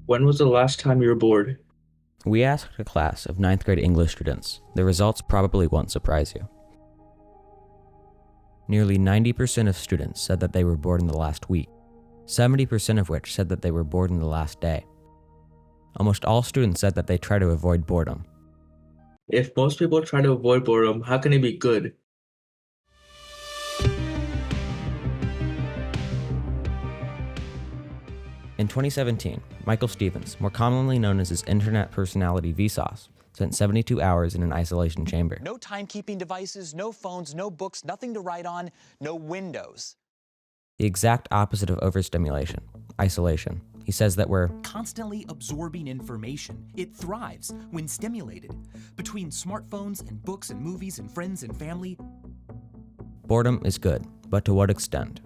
When was the last time you were bored? We asked a class of 9th grade English students. The results probably won't surprise you. Nearly 90% of students said that they were bored in the last week, 70% of which said that they were bored in the last day. Almost all students said that they try to avoid boredom. If most people try to avoid boredom, how can it be good? In 2017, Michael Stevens, more commonly known as his internet personality Vsauce, spent 72 hours in an isolation chamber. No timekeeping devices, no phones, no books, nothing to write on, no windows. The exact opposite of overstimulation, isolation. He says that we're constantly absorbing information. It thrives when stimulated. Between smartphones and books and movies and friends and family. Boredom is good, but to what extent?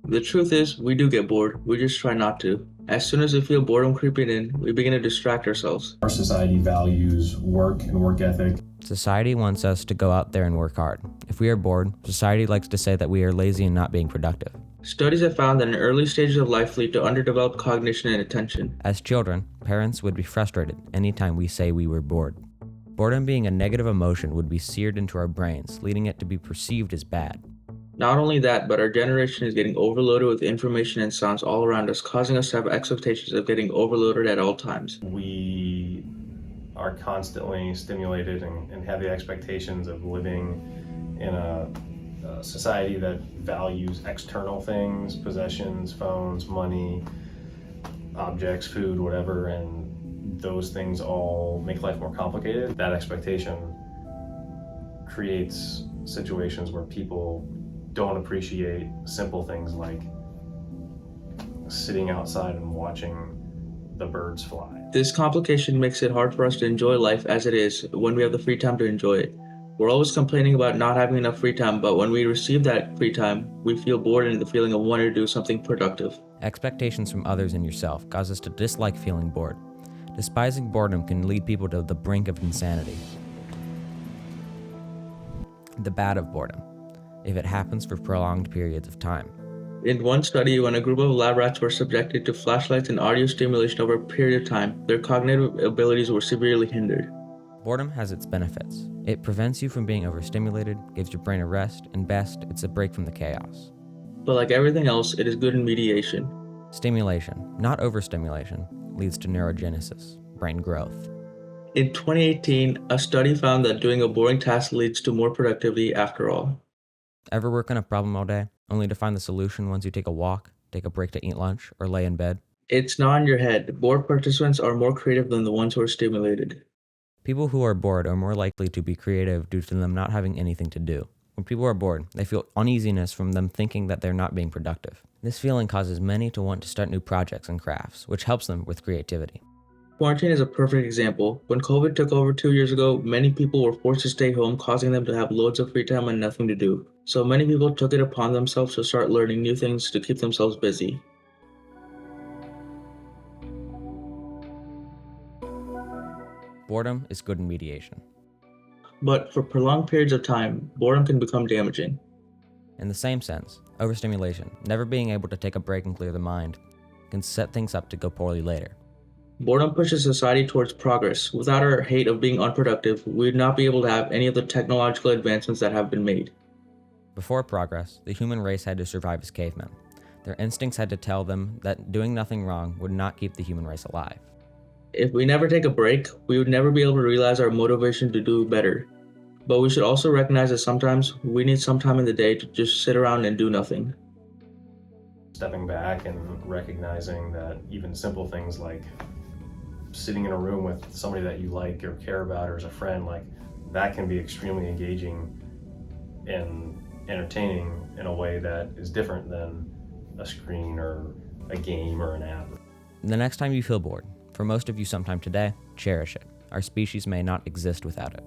The truth is, we do get bored, we just try not to. As soon as we feel boredom creeping in, we begin to distract ourselves. Our society values work and work ethic. Society wants us to go out there and work hard. If we are bored, society likes to say that we are lazy and not being productive. Studies have found that in early stages of life lead to underdeveloped cognition and attention. As children, parents would be frustrated anytime we say we were bored. Boredom being a negative emotion would be seared into our brains, leading it to be perceived as bad. Not only that, but our generation is getting overloaded with information and sounds all around us, causing us to have expectations of getting overloaded at all times. We are constantly stimulated and have the expectations of living in a society that values external things, possessions, phones, money, objects, food, whatever, and those things all make life more complicated. That expectation creates situations where people don't appreciate simple things like sitting outside and watching the birds fly. This complication makes it hard for us to enjoy life as it is when we have the free time to enjoy it. We're always complaining about not having enough free time, but when we receive that free time, we feel bored and the feeling of wanting to do something productive. Expectations from others and yourself cause us to dislike feeling bored. Despising boredom can lead people to the brink of insanity. The bad of boredom, if it happens for prolonged periods of time. In one study, when a group of lab rats were subjected to flashlights and audio stimulation over a period of time, their cognitive abilities were severely hindered. Boredom has its benefits. It prevents you from being overstimulated, gives your brain a rest, and best, it's a break from the chaos. But like everything else, it is good in mediation. Stimulation, not overstimulation, leads to neurogenesis, brain growth. In 2018, a study found that doing a boring task leads to more productivity after all. Ever work on a problem all day, only to find the solution once you take a walk, take a break to eat lunch, or lay in bed? It's not in your head. Bored participants are more creative than the ones who are stimulated. People who are bored are more likely to be creative due to them not having anything to do. When people are bored, they feel uneasiness from them thinking that they're not being productive. This feeling causes many to want to start new projects and crafts, which helps them with creativity. Quarantine is a perfect example. When COVID took over 2 years ago, many people were forced to stay home, causing them to have loads of free time and nothing to do. So many people took it upon themselves to start learning new things to keep themselves busy. Boredom is good in mediation. But for prolonged periods of time, boredom can become damaging. In the same sense, overstimulation, never being able to take a break and clear the mind, can set things up to go poorly later. Boredom pushes society towards progress. Without our hate of being unproductive, we would not be able to have any of the technological advancements that have been made. Before progress, the human race had to survive as cavemen. Their instincts had to tell them that doing nothing wrong would not keep the human race alive. If we never take a break, we would never be able to realize our motivation to do better. But we should also recognize that sometimes we need some time in the day to just sit around and do nothing. Stepping back and recognizing that even simple things like sitting in a room with somebody that you like or care about or as a friend, like that can be extremely engaging and entertaining in a way that is different than a screen or a game or an app. The next time you feel bored, for most of you sometime today, cherish it. Our species may not exist without it.